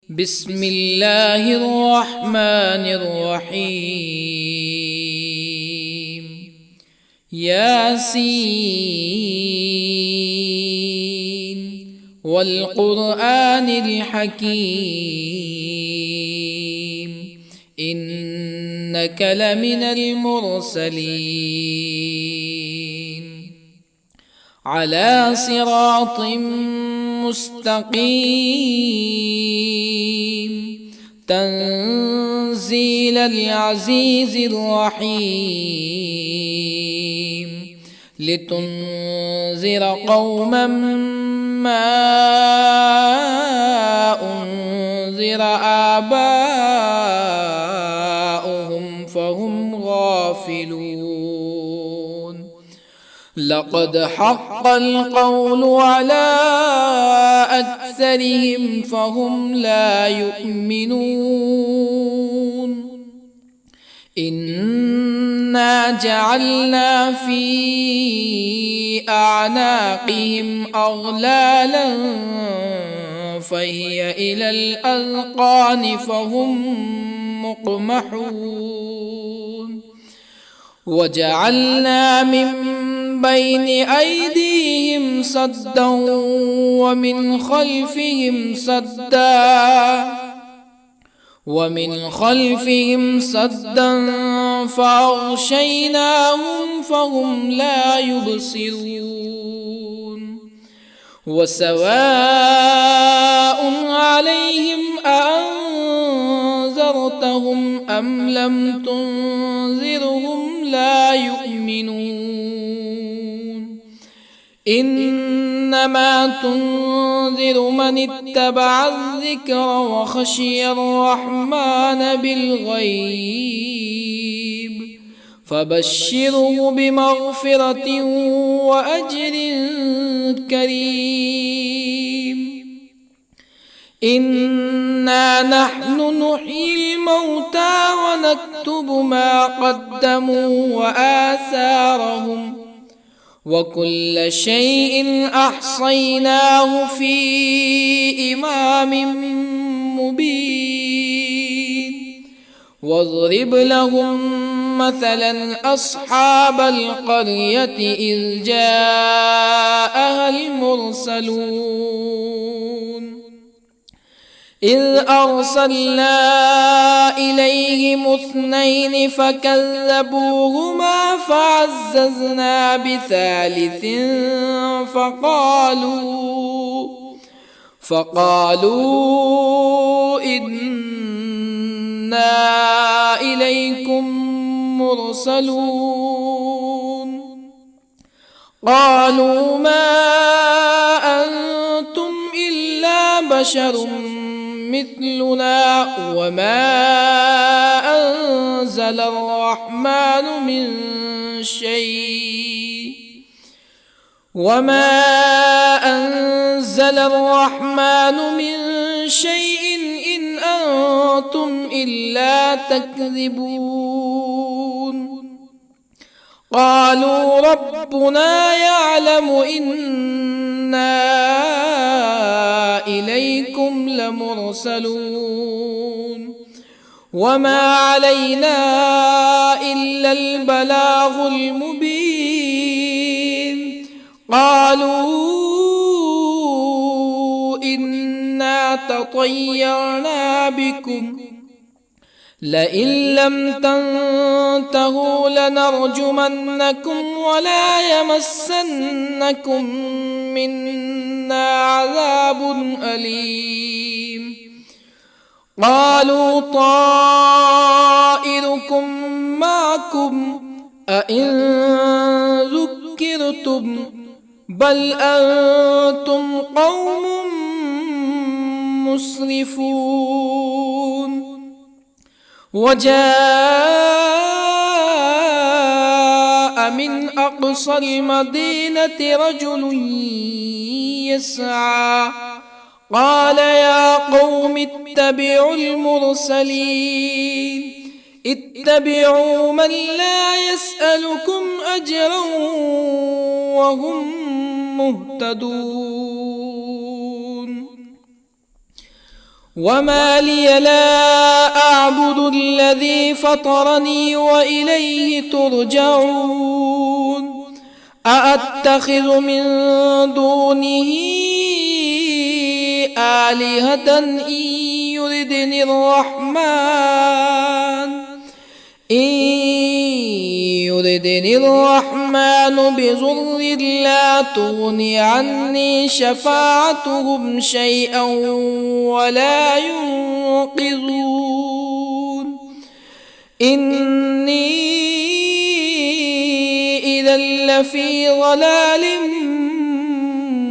بسم الله الرحمن الرحيم. ياسين والقرآن الحكيم إنك لمن المرسلين على صراط مستقيم تنزيل العزيز الرحيم لتنذر قوما ما أنذر آباؤهم فهم غافلون. لقد حق القول على أكثرهم فهم لا يؤمنون. إنا جعلنا في أعناقهم أغلالا فهي إلى الأذقان فهم مقمحون. وجعلنا من بين أيديهم سدا ومن خلفهم سدا فأغشيناهم فهم لا يبصرون. وسواء عليهم أأنذرتهم أم لم تنذرهم لا يؤمنون. إنما تنذر من اتبع الذكر وخشي الرحمن بالغيب فبشره بمغفرة وأجر كريم. إنا نحن نحيي الموتى ونكتب ما قدموا وآثارهم وكل شيء أحصيناه في إمام مبين. واضرب لهم مثلا أصحاب القرية إذ جاءها المرسلون إذ أرسلنا إليهم اثنين فكذبوهما فعززنا بثالث فقالوا إنا إليكم مرسلون. قالوا ما أنتم إلا بشر مثلنا وما أنزل الرحمن من شيء إن أنتم إلا تكذبون. قالوا ربنا يعلم إنا إليكم لمرسلون وما علينا إلا البلاغ المبين. قالوا إنا تطيرنا بكم لئن لم تنتهوا لنرجمنكم ولا يمسنكم منا عذاب أليم. قالوا طائركم معكم أئن ذكرتم بل أنتم قوم مسرفون. وجاء من أقصى المدينة رجل يسعى قال يا قوم اتبعوا المرسلين اتبعوا من لا يسألكم أجرا وهم مهتدون. وما لي لا أعبد الذي فطرني وإليه ترجعون أأتخذ من دونه آلهة يردني الرحمن بضر لا تغن عني شفاعتهم شيئا ولا ينقذون إني إذا لفي ضلال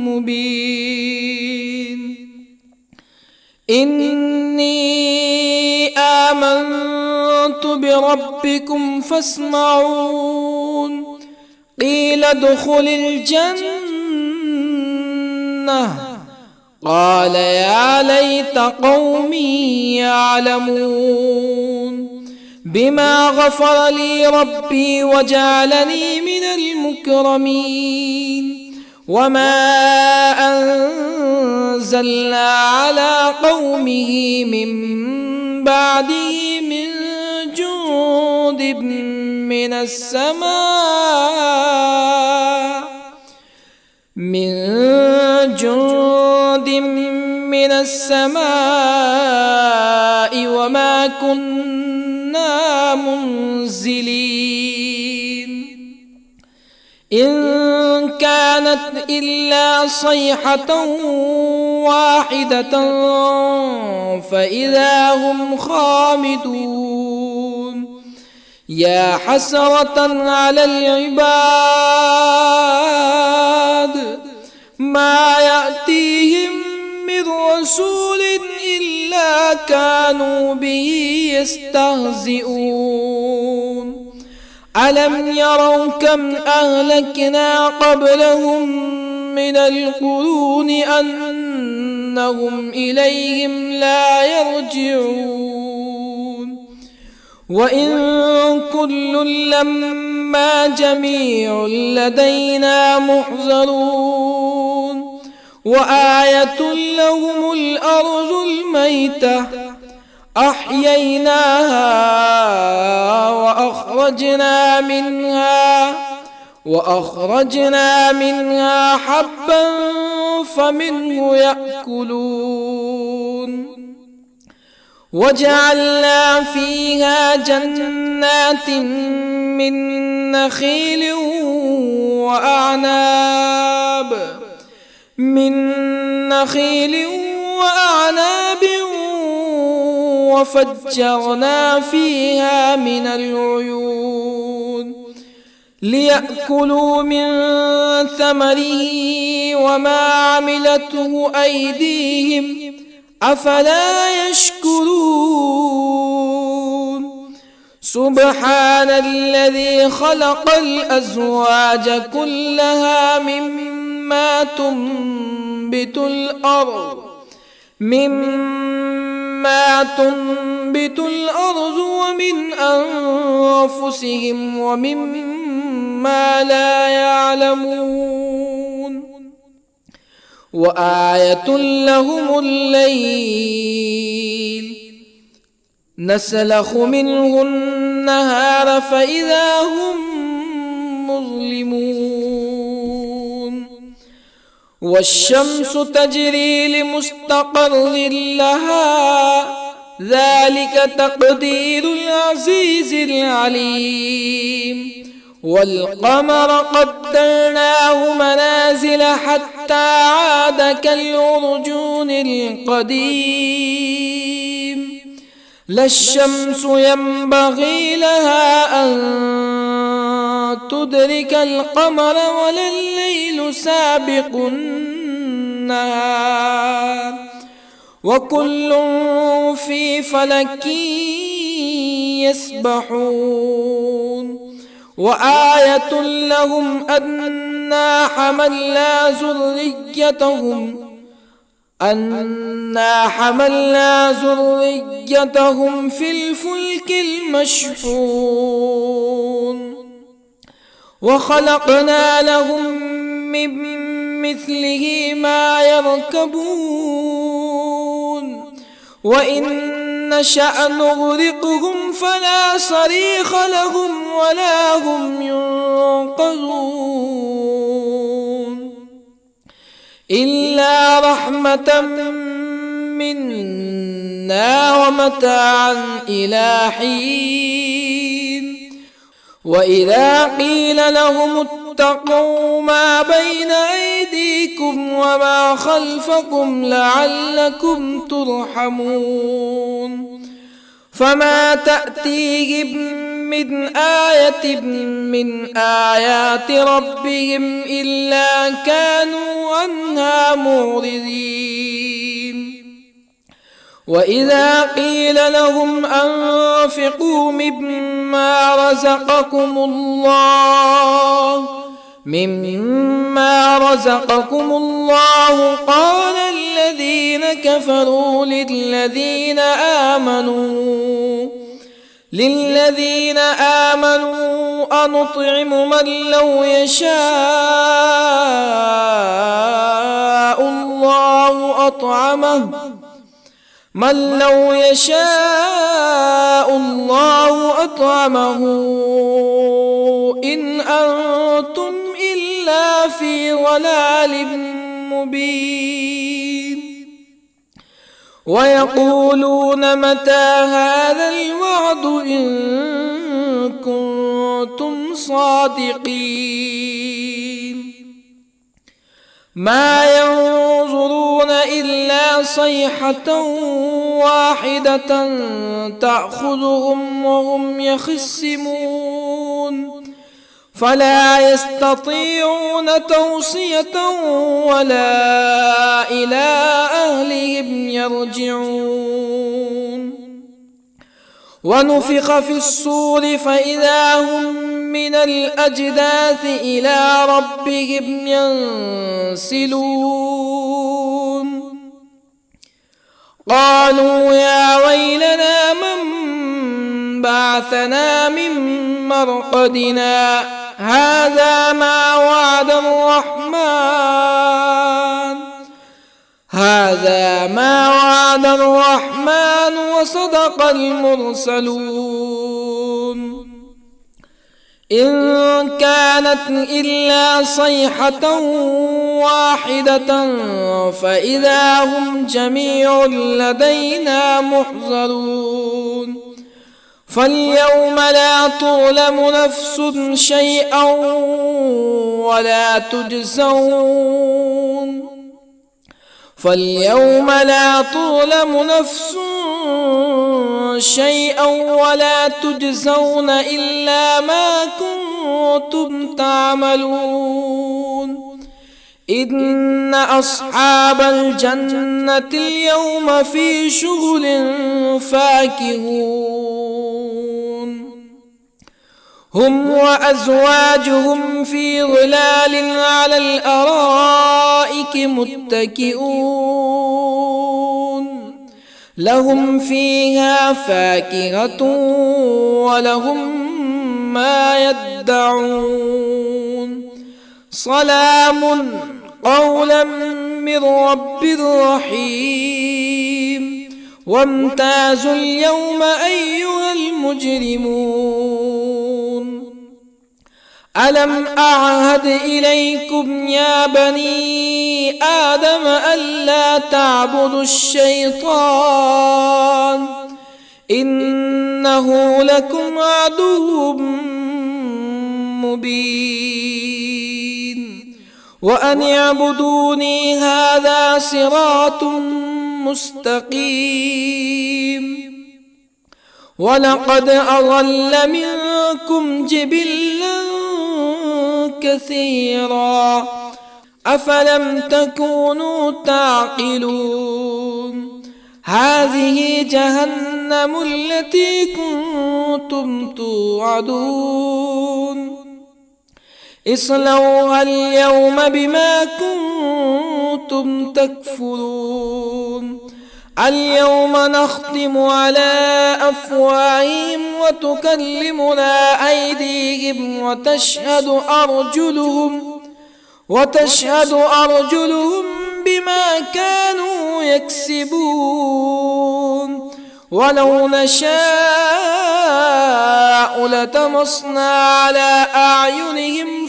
مبين إني آمنت بربكم فاسمعون قيل ادخل الجنة قال يا ليت قومي يعلمون بما غفر لي ربي وجعلني من المكرمين وما أنزلنا على قومه من بعده من جند من السماء وما كنا منزلين إن كانت إلا صيحة واحدة فإذا هم خامدون يا حسرة على العباد ما يأتيهم من رسول إلا كانوا به يستهزئون ألم يروا كم أهلكنا قبلهم من القرون أنهم إليهم لا يرجعون وإن كل لما جميع لدينا محضرون وآية لهم الأرض الميتة أحييناها وأخرجنا منها حبا فمنه يأكلون وجعلنا فيها جنات من نخيل وأعناب وفجرنا فيها من العيون ليأكلوا من ثمره وما عملته أيديهم أفلا يشكرون سبحان الذي خلق الأزواج كلها مما تنبت الأرض ومن أنفسهم ومما لا يعلمون وآية لهم الليل نسلخ منه النهار فإذا هم مظلمون والشمس تجري لمستقر لها ذلك تقدير العزيز العليم والقمر قدرناه منازل حتى عاد كالعرجون القديم لا الشمس ينبغي لها أن تدرك القمر ولا الليل سابق النهار وكل في فلك يسبحون وآية لهم أنا حملنا ذريتهم في الفلك المشحون وخلقنا لهم من مثله ما يركبون وإن نشأ نغرقهم فلا صريخ لهم ولا هم ينقذون إلا رحمة منا ومتاعا إلى حين وإذا قيل لهم اتقوا ما بين أيديكم وما خلفكم لعلكم ترحمون فما تأتيهم من آية من آيات ربهم إلا كانوا عنها معرضين وإذا قيل لهم أنفقوا مما رزقكم الله قال الذين كفروا للذين آمنوا أنطعم من لو يشاء الله أطعمه إن أنتم إلا في ضلال مبين ويقولون متى هذا الوعد إن كنتم صادقين ما ينظرون إلا صيحة واحدة تأخذهم وهم يخصمون فلا يستطيعون توصية ولا إلى أهلهم يرجعون ونفخ في الصور فإذا هم من الأجداث إلى ربهم ينسلون قالوا يا ويلنا من بعثنا من مرقدنا هذا ما وعد الرحمن وصدق المرسلون إن كانت إلا صيحة واحدة فإذا هم جميع لدينا محضرون فاليوم لا تظلم نفس شيئا ولا تجزون إلا ما كنتم تعملون إن أصحاب الجنة اليوم في شغل فاكهون هم وأزواجهم في ظلال على الأرائك متكئون لهم فيها فاكهة ولهم ما يدعون سلام قولا من رب رحيم وامتازوا اليوم أيها المجرمون ألم أعهد إليكم يا بني آدم ألا تعبدوا الشيطان إنه لكم عدو مبين وأن اعبدوني هذا صراط مستقيم ولقد أضل منكم جبلا كثيرا أفلم تكونوا تعقلون هذه جهنم التي كنتم توعدون اصلوها اليوم بما كنتم تكفرون اليوم نختم على أفواههم وتكلمنا أيديهم وتشهد أرجلهم بما كانوا يكسبون ولو نشاء لطمسنا على أعينهم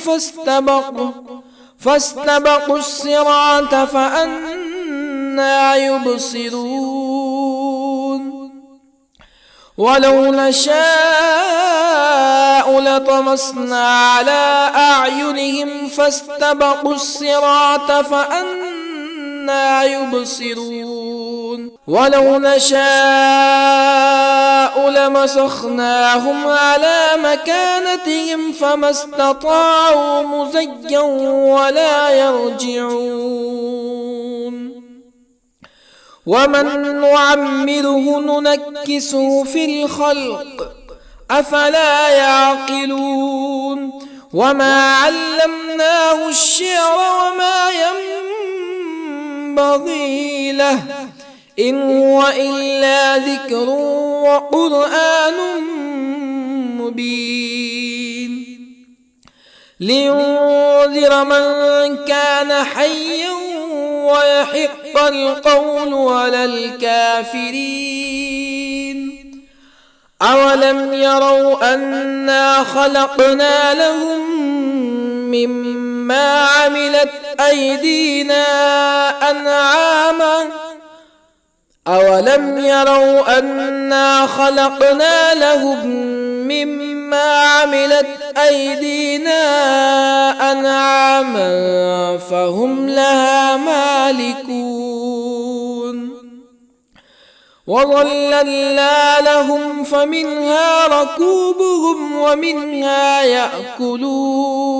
فاستبقوا الصراط فأنى يبصرون ولو نشاء لطمسنا على أعينهم فاستبقوا الصراط فأنى يبصرون ولو نشاء لمسخناهم على مكانتهم فما استطاعوا مزيا ولا يرجعون ومن نعمره ننكسه في الخلق أفلا يعقلون وما علمناه الشعر وما ينبغي له إن هو إلا ذكر وقرآن مبين لينذر من كان حيا ويحق القول على الكافرين أولم يروا أنا خلقنا لهم مما عملت أيدينا أنعاما أولم يروا أنا خلقنا لهم مما عملت أيدينا أنعاما فهم لها مالكون وظللنا لهم فمنها ركوبهم ومنها يأكلون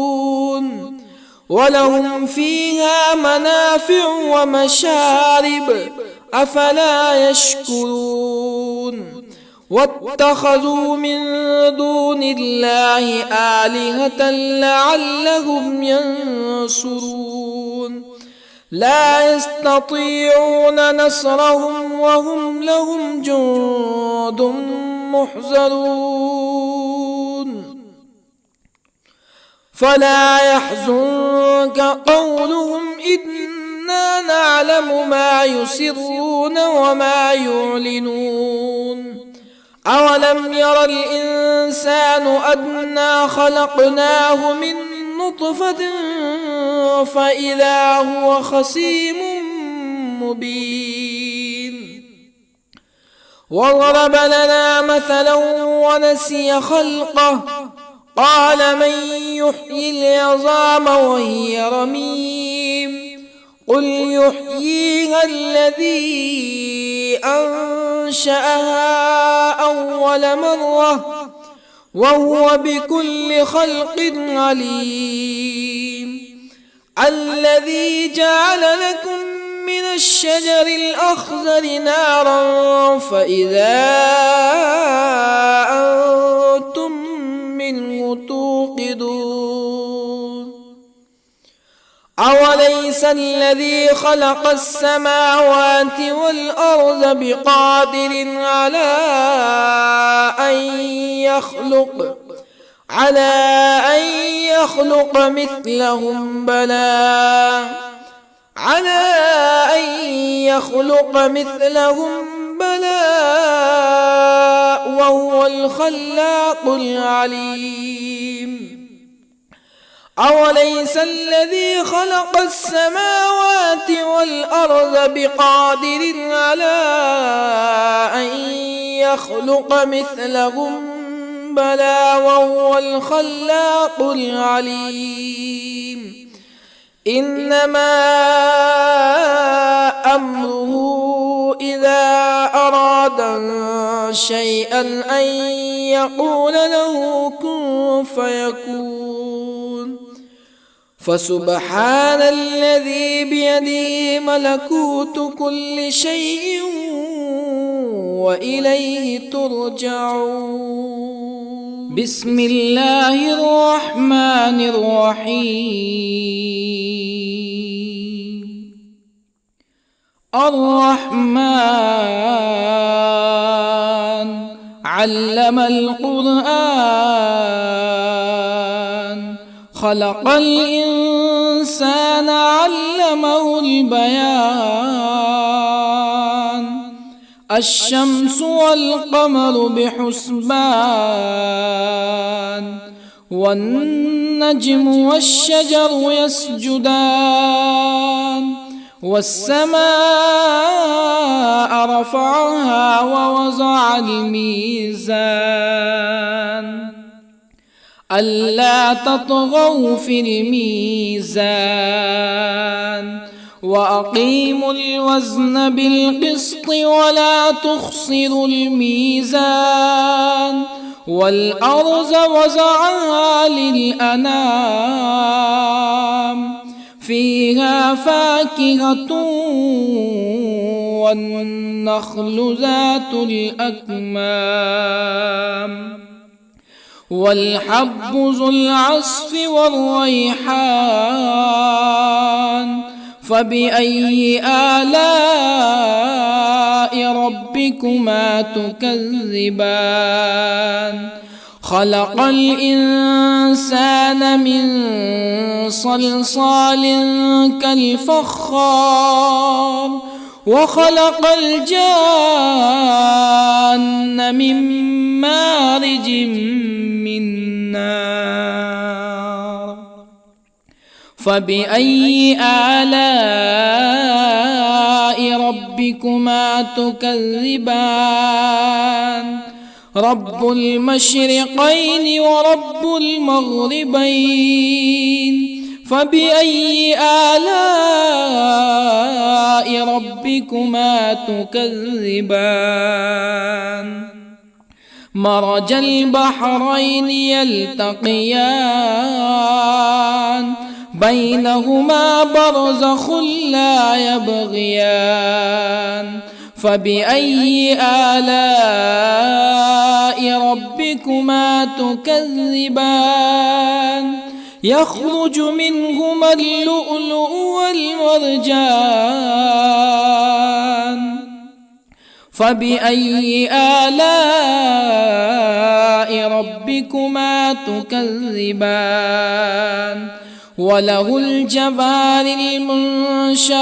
ولهم فيها منافع ومشارب أفلا يشكرون واتخذوا من دون الله آلهة لعلهم ينصرون لا يستطيعون نصرهم وهم لهم جند محضرون فلا يحزنك قولهم إنا نعلم ما يسرون وما يعلنون أولم ير الإنسان أنا خلقناه من نطفة فإذا هو خصيم مبين وضرب لنا مثلا ونسي خلقه قال من يحيي العظام وهي رميم قل يحييها الذي أنشأها أول مرة وهو بكل خلق عليم الذي جعل لكم من الشجر الأخضر نارا فإذا أنتم منه توقدون أوليس الذي خلق السماوات والأرض بقادر على أن يخلق مثلهم بلى وهو الخلاق العليم أوليس الذي خلق السماوات والأرض بقادر على أن يخلق مثلهم بلى وهو الخلاق العليم إنما أمره إذا أراد شيئا أن يقول له كن فيكون فسبحان الذي بيده ملكوت كل شيء وإليه ترجعون بسم الله الرحمن الرحيم الرحمن علم القرآن خلق الإنسان الإنسان علمه البيان الشمس والقمر بحسبان والنجم والشجر يسجدان والسماء رفعها ووضع الميزان ألا تطغوا في الميزان وأقيموا الوزن بالقسط ولا تخسروا الميزان والأرض وضعها للأنام فيها فاكهة والنخل ذات الأكمام والحب ذو العصف والريحان فبأي آلاء ربكما تكذبان خلق الإنسان من صلصال كالفخار وخلق الجان من مارج من نار فبأي آلاء ربكما تكذبان رب المشرقين ورب المغربين فبأي آلاء ربكما تكذبان مرج البحرين يلتقيان بينهما برزخ لا يبغيان فبأي آلاء ربكما تكذبان يخرج منهما اللؤلؤ والمرجان فبأي آلاء ربكما تكذبان وله الجوار المنشآت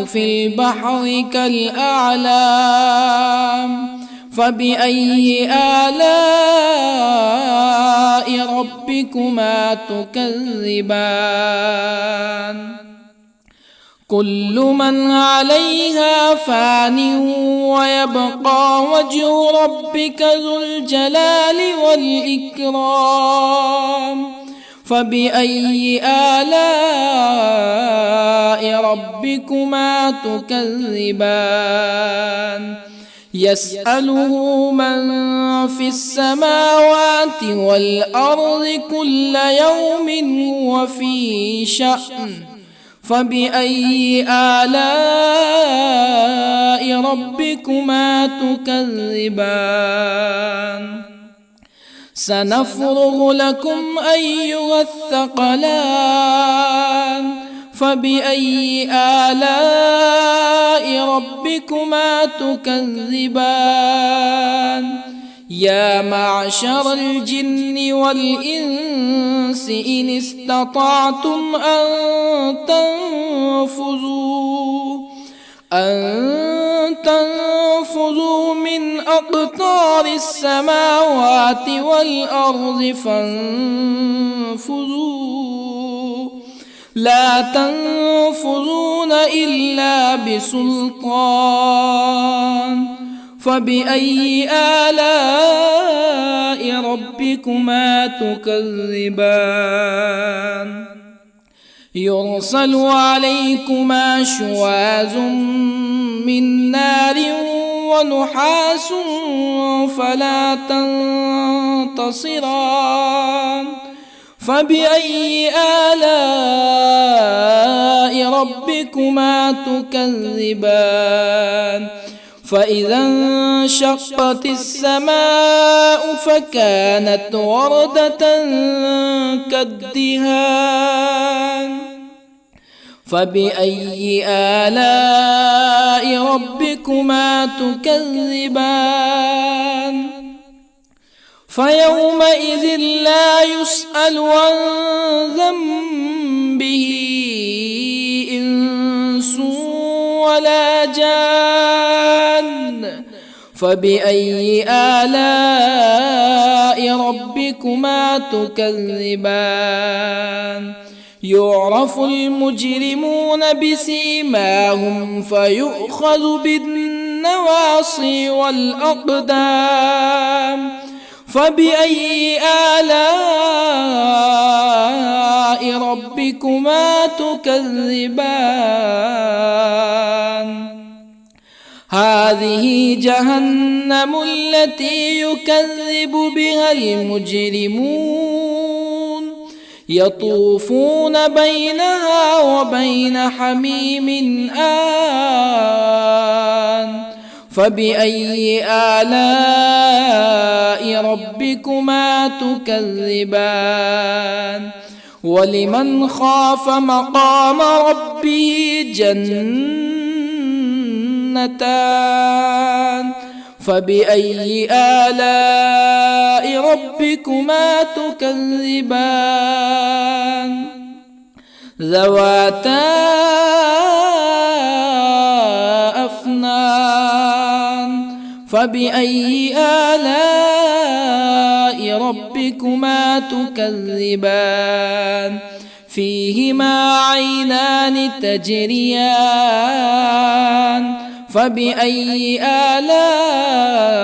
في البحر كالأعلام فبأي آلاء ربكما تكذبان كل من عليها فان ويبقى وجه ربك ذو الجلال والإكرام فبأي آلاء ربكما تكذبان يسأله من في السماوات والأرض كل يوم هو في شأن فبأي آلاء ربكما تكذبان سنفرغ لكم أيها الثقلان فبأي آلاء ربكما تكذبان يا معشر الجن والإنس إن استطعتم أن تنفذوا من أقطار السماوات والأرض فانفذوا لا تنفذون إلا بسلطان فبأي آلاء ربكما تكذبان يرسل عليكما شواظ من نار ونحاس فلا تنتصران فبأي آلاء ربكما تكذبان فإذا انشقت السماء فكانت وردة كالدهان فبأي آلاء ربكما تكذبان فيومئذ لا يسأل عن ذنبه ولا جان فبأي آلاء ربكما تكذبان يعرف المجرمون بسيماهم فيؤخذ بالنواصي والأقدام فبأي آلاء ربكما تكذبان هذه جهنم التي يكذب بها المجرمون يطوفون بينها وبين حميم آن فبأي آلاء ربكما تكذبان ولمن خاف مقام ربه جنتان فبأي آلاء ربكما تكذبان ذواتا أفنان فبأي آلاء ربكما تكذبان فيهما عينان تجريان فبأي آلاء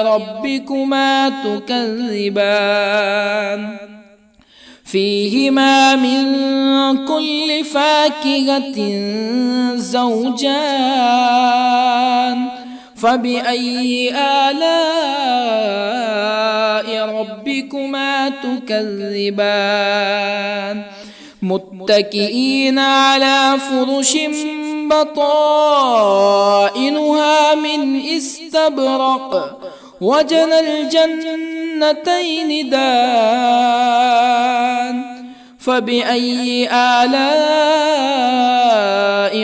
ربكما تكذبان فيهما من كل فاكهة زوجان فبأي آلاء ربكما تكذبان متكئين على فرش بطائنها من استبرق وجنى الجنتين دان فبأي آلاء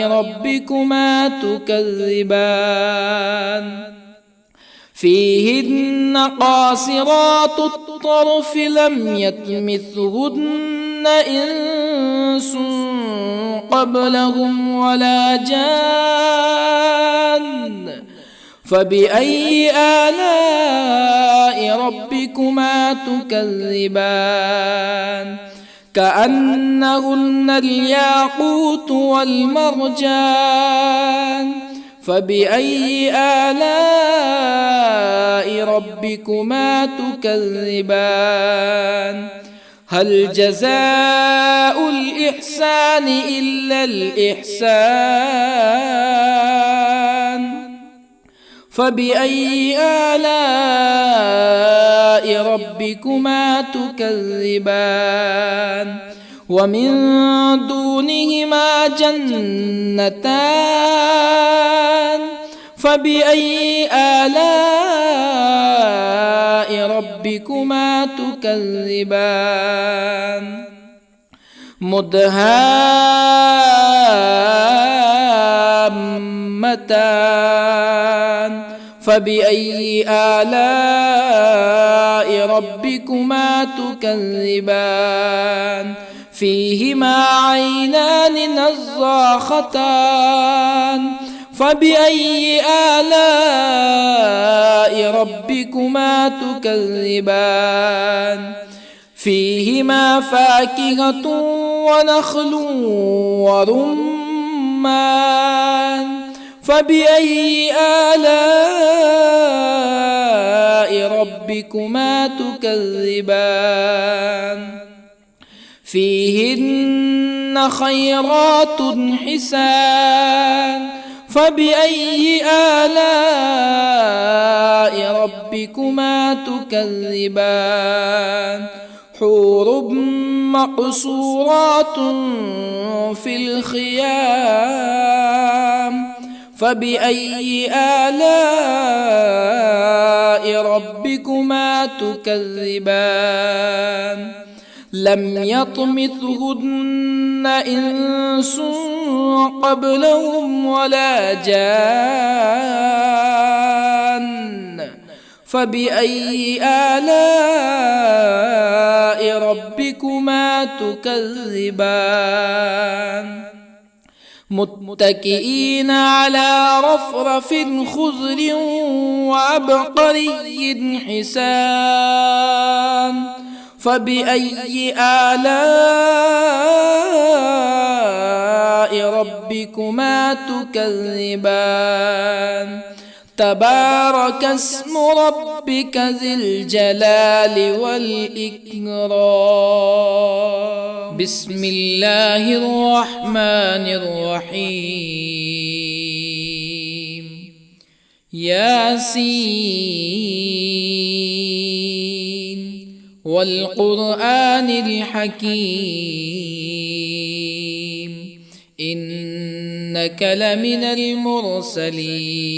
ربكما تكذبان فيهن قاصرات الطرف لم يطمثهن إنس قبلهم ولا جان فبأي آلاء ربكما تكذبان كأنهن الياقوت والمرجان فبأي آلاء ربكما تكذبان هل جزاء الإحسان إلا الإحسان فبأي آلاء ربكما تكذبان ومن دونهما جنتان فبأي آلاء ربكما تكذبان مدهامتان فبأي آلاء ربكما تكذبان فيهما عينان نضاختان فبأي آلاء ربكما تكذبان فيهما فاكهة ونخل ورمان فبأي آلاء ربكما تكذبان فيهن خيرات حسان فبأي آلاء ربكما تكذبان حور مقصورات في الخيام فبأي آلاء ربكما تكذبان لم يطمثهن إنس قبلهم ولا جان فبأي آلاء ربكما تكذبان متكئين على رفرف خضر وعبقري حسان فبأي آلاء ربكما تكذبان تبارك اسم ربك ذي الجلال والإكرام بسم الله الرحمن الرحيم ياسين والقرآن الحكيم إنك لمن المرسلين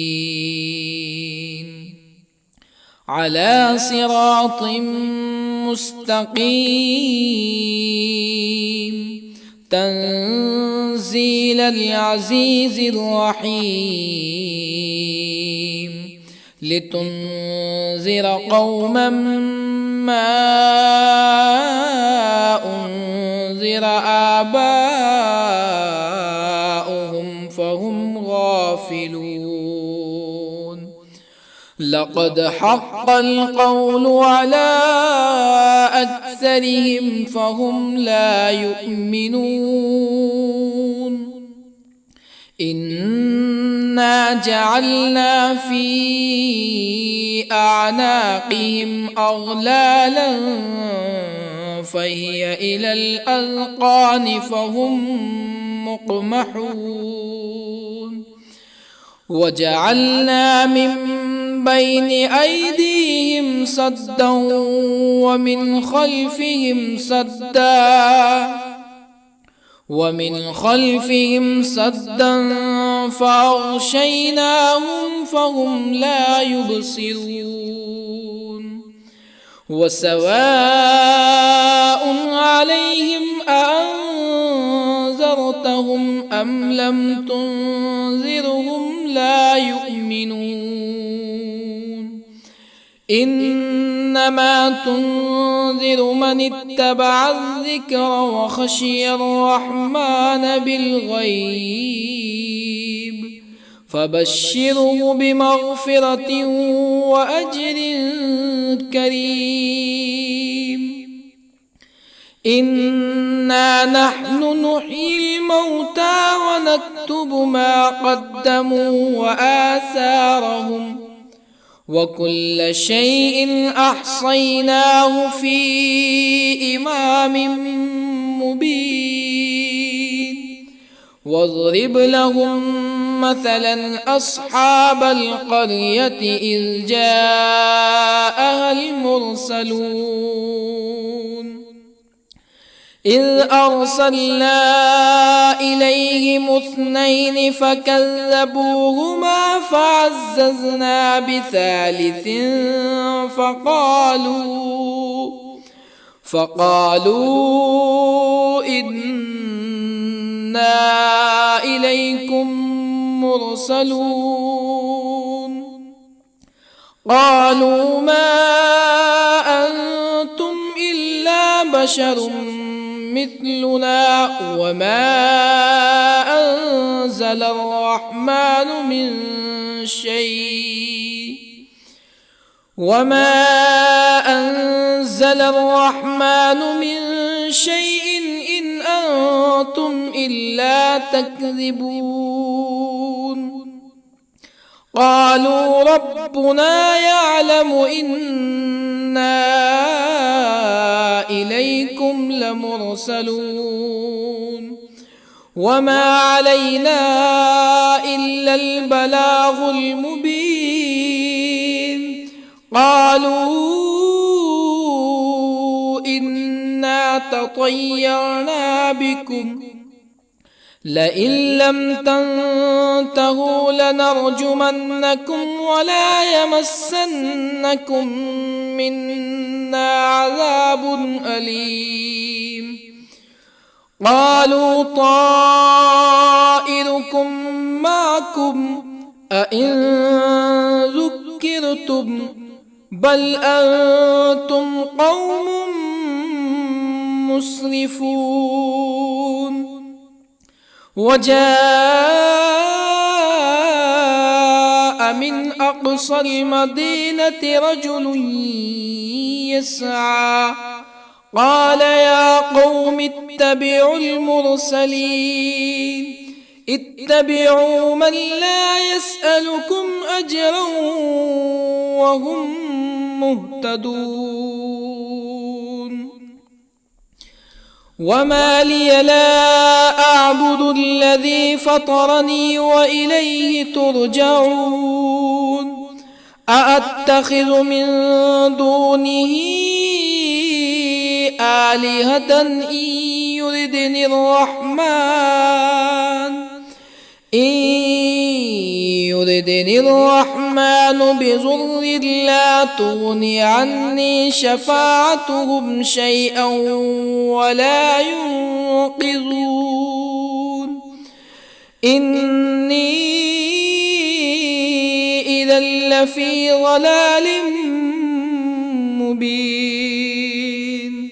على صراط مستقيم تنزيل العزيز الرحيم لتنذر قوما ما أنذر آباؤهم فهم غافلون لقد حق القول على أكثرهم فهم لا يؤمنون إنا جعلنا في أعناقهم أغلالا فهي إلى الأذقان فهم مقمحون وجعلنا من بين أيديهم سدا ومن خلفهم سدا فأغشيناهم فهم لا يبصرون وسواء عليهم أأنذرتهم أم لم تنذرهم لا يؤمنون إنما تنذر من اتبع الذكر وخشي الرحمن بالغيب فبشره بمغفرة وأجر كريم إنا نحن نحيي الموتى ونكتب ما قدموا وآثارهم وكل شيء أحصيناه في إمام مبين واضرب لهم مثلا أصحاب القرية إذ جاءها المرسلون إذ أرسلنا إليهم اثنين فكذبوهما فعززنا بثالث فقالوا إنا إليكم مرسلون قالوا ما أنتم إلا بشر مثلنا وما أنزل الرحمن من شيء إن أنتم إلا تكذبون قالوا ربنا يعلم إنا إليكم لمرسلون وما علينا إلا البلاغ المبين قالوا إنا تطيرنا بكم لئن لم تنتهوا لنرجمنكم ولا يمسنكم منا عذاب أليم قالوا طائركم معكم أئن ذكرتم بل أنتم قوم مسرفون وجاء من أقصى المدينة رجل يسعى قال يا قوم اتبعوا المرسلين اتبعوا من لا يسألكم أجرا وهم مهتدون وما لي لا أعبد الذي فطرني وإليه ترجعون أأتخذ من دونه آلهة إن يردني الرحمن بضر لا تغني عني شفاعتهم شيئا ولا ينقذون إني إذا لفي ضلال مبين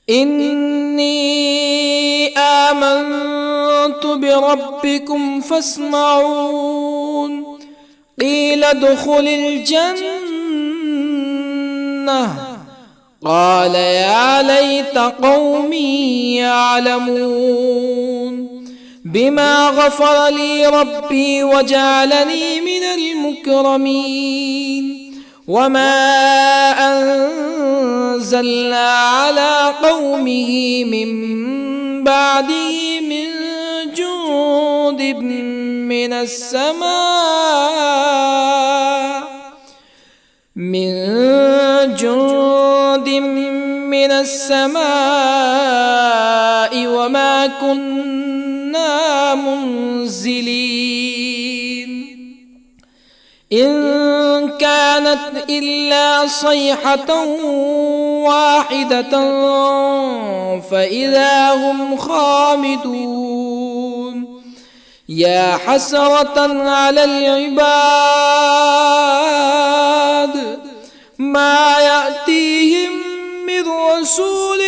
إني آمنت بربكم فاسمعون قيل ادخل الجنة قال يا ليت قومي يعلمون بما غفر لي ربي وجعلني من المكرمين وما أنزلنا على قومه من بعده من جند من السماء وما كنا منزلين إن كانت إلا صيحة واحدة فإذا هم خامدون يا حسرة على العباد ما يأتيهم من رسول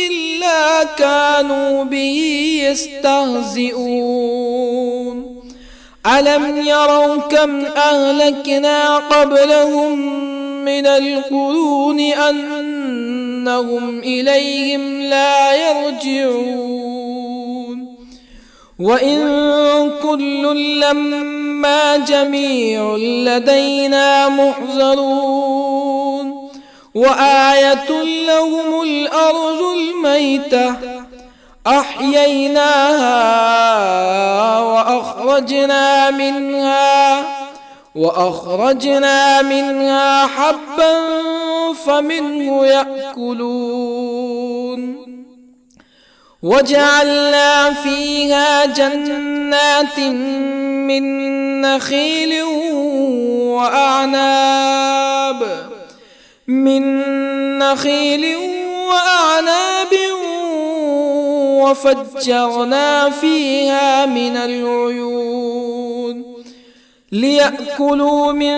إلا كانوا به يستهزئون ألم يروا كم أهلكنا قبلهم من القرون أنهم إليهم لا يرجعون وإن كل لما جميع لدينا محضرون وآية لهم الأرض الميتة أحييناها وأخرجنا منها حبا فمنه يأكلون وجعلنا فيها جنات من نخيل وأعناب وفجرنا فيها من العيون ليأكلوا من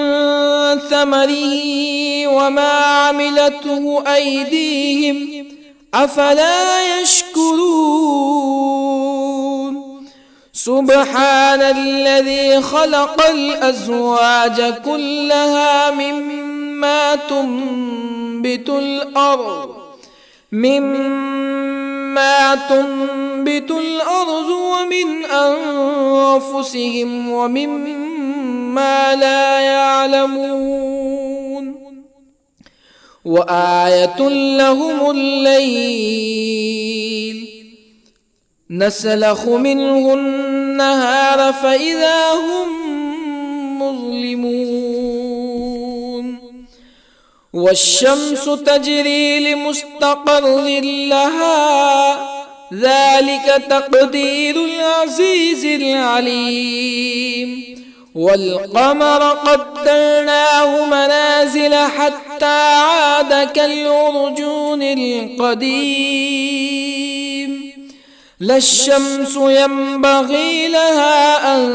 ثمره وما عملته أيديهم أفلا يشكرون سبحان الذي خلق الأزواج كلها مما تنبت الأرض ومن أنفسهم ومما لا يعلمون وآية لهم الليل نسلخ منه النهار فإذا هم مظلمون والشمس تجري لمستقر لها ذلك تقدير العزيز العليم والقمر قدرناه منازل حتى عاد كالعرجون القديم لا الشمس ينبغي لها أن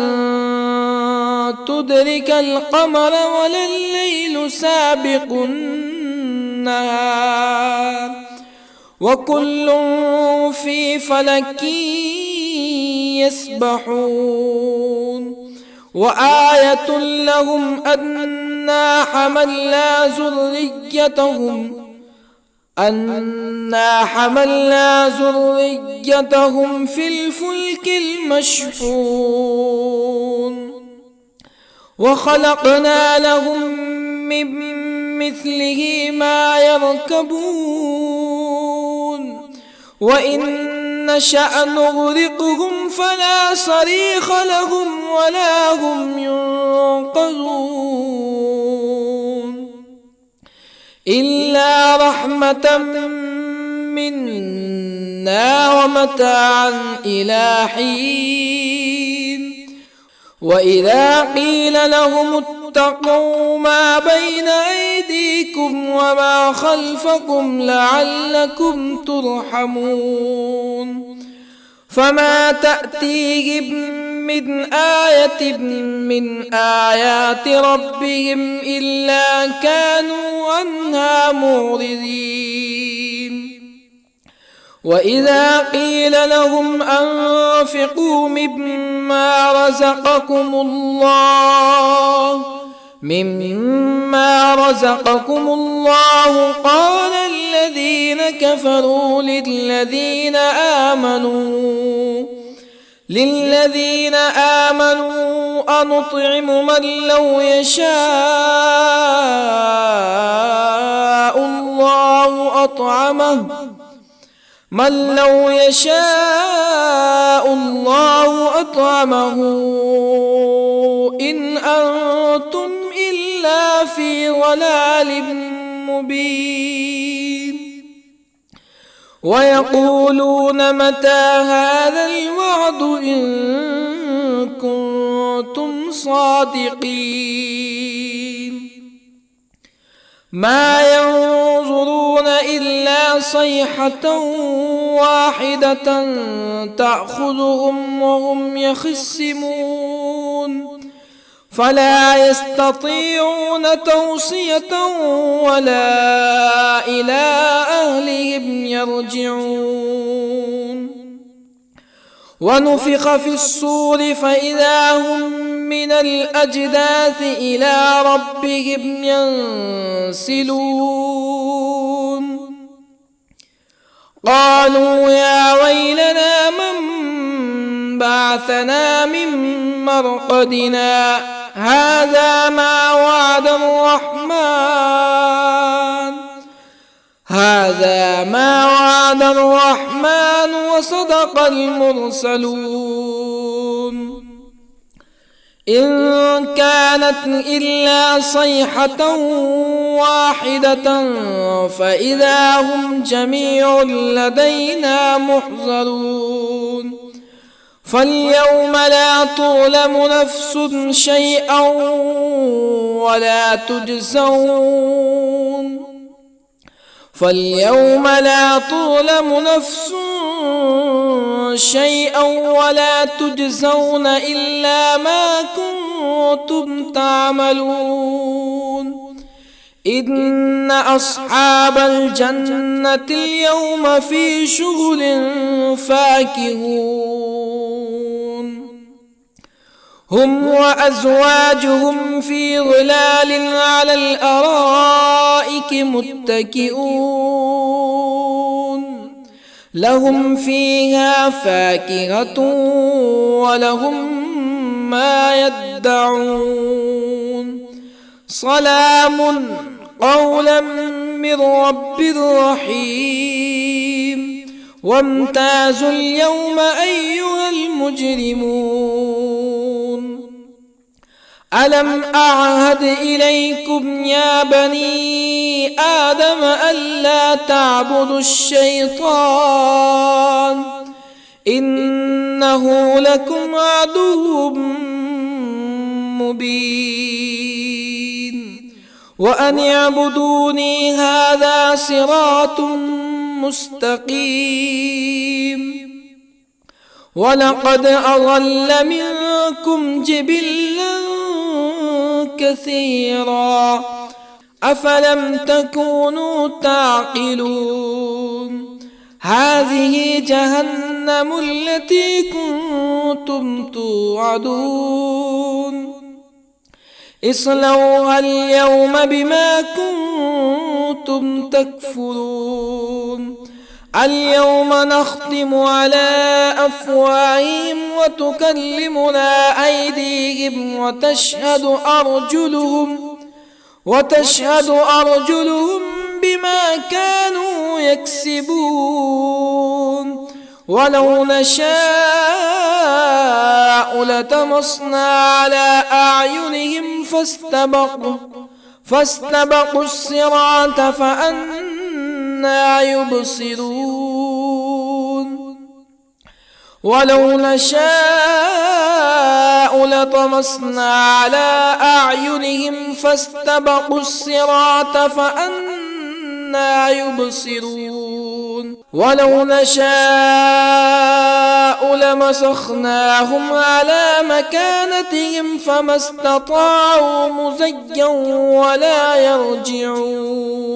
تدرك القمر ولا الليل سابق النهار وكل في فلك يسبحون وآية لهم أنا حملنا ذريتهم في الفلك المشحون وخلقنا لهم من مثله ما يركبون وإن نشأ نغرقهم فلا صريخ لهم ولا هم ينقذون إلا رحمة منا ومتاعا إلى حين وإذا قيل لهم اتقوا ما بين أيديكم وما خلفكم لعلكم ترحمون فما تأتيهم من آية من آيات ربهم إلا كانوا عنها معرضين وإذا قيل لهم أنفقوا مما رزقكم الله قال الذين كفروا للذين آمنوا أنطعم من لو يشاء الله أطعمه إن أنتم إلا في ضلال مبين ويقولون متى هذا الوعد إن كنتم صادقين ما ينظرون إلا صيحة واحدة تأخذهم وهم يخصمون فلا يستطيعون توصية ولا إلى أهلهم يرجعون ونفخ في الصور فإذا هم من الأجداث إلى ربهم ينسلون قالوا يا ويلنا من بعثنا من مرقدنا هذا ما وعد الرحمن وصدق المرسلون إن كانت إلا صيحة واحدة فإذا هم جميع لدينا محضرون فاليوم لا تظلم نفس شيئا ولا تجزون إلا ما كنتم تعملون إن أصحاب الجنة اليوم في شغل فاكهون هم وأزواجهم في ظلال على الأرائك متكئون لهم فيها فاكهة ولهم ما يدعون سلام قولا من رب رحيم وامتازوا اليوم أيها المجرمون ألم أعهد إليكم يا بني آدم ألا تعبدوا الشيطان إنه لكم عدو مبين وأن اعبدوني هذا صراط مستقيم ولقد أضل منكم جبلا كثيرا أفلم تكونوا تعقلون هذه جهنم التي كنتم توعدون اصلوها اليوم بما كنتم تكفرون اليوم نختم على أفواههم وتكلمنا أيديهم وتشهد أرجلهم بما كانوا يكسبون ولو نشاء لطمسنا على أعينهم فاستبقوا الصراط فأنى يبصرون ولو نشاء لطمسنا على أعينهم فاستبقوا الصراط فأنى يبصرون ولو نشاء لمسخناهم على مكانتهم فما استطاعوا مزيا ولا يرجعون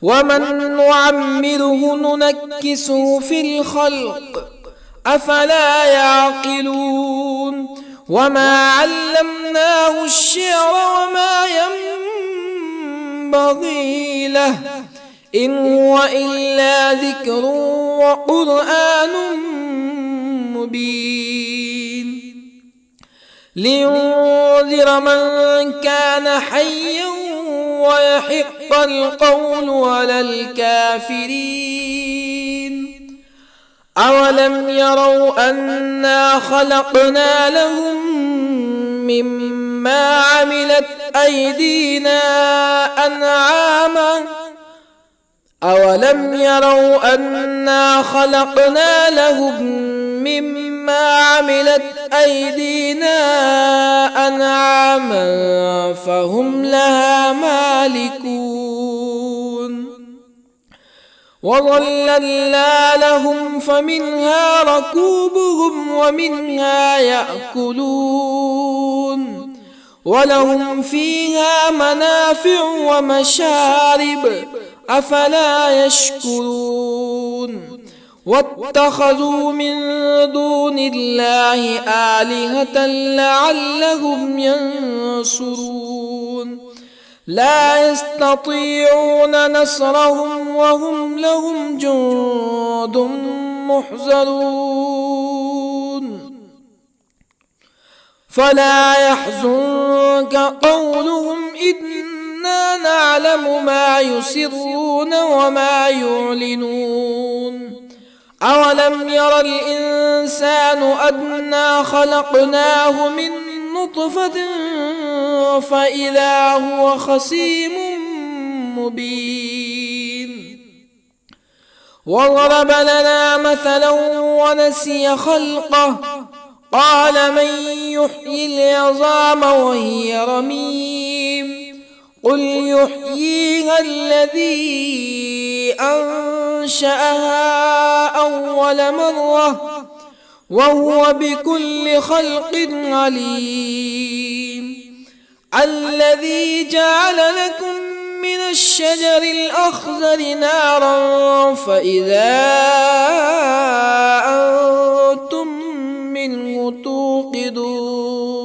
ومن نعمره ننكسه في الخلق أفلا يعقلون وما علمناه الشعر وما ينبغي له إن هو إلا ذكر وقرآن مبين لينذر من كان حيا ويحق القول على الكافرين أولم يروا أنا خلقنا لهم مما عملت أيدينا أنعاما أولم يروا أنا خلقنا لهم مما عملت أيدينا أنعاما فهم لها مالكون وظللنا لهم فمنها ركوبهم ومنها يأكلون ولهم فيها منافع ومشارب أفلا يشكرون واتخذوا من دون الله آلهة لعلهم ينصرون لا يستطيعون نصرهم وهم لهم جند محضرون فلا يحزنك قولهم إنا نعلم ما يسرون وما يعلنون أولم ير الإنسان أنا خلقناه من نطفة فإذا هو خصيم مبين وضرب لنا مثلا ونسي خلقه قال من يحيي العظام وهي رميم قل يحييها الذي أنشأها أول مرة وهو بكل خلق عليم الذي جعل لكم من الشجر الأخضر نارا فإذا أنتم منه توقدون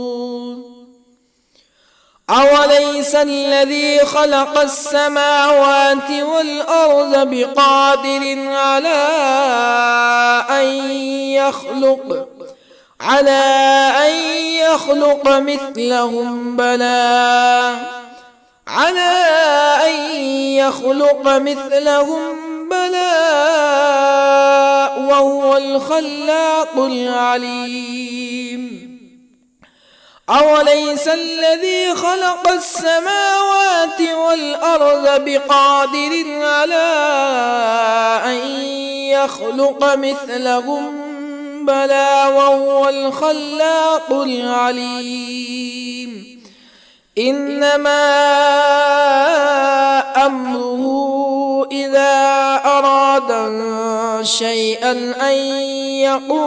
أوليس الذي خلق السماوات والأرض بقادر على أن يخلق مثلهم بلى وهو الخلاق العليم أوليس الذي خلق السماوات والأرض بقادر على أن يخلق مثلهم بلى وهو الخلاق العليم إنما أمره إذا أراد شيئا أن يقول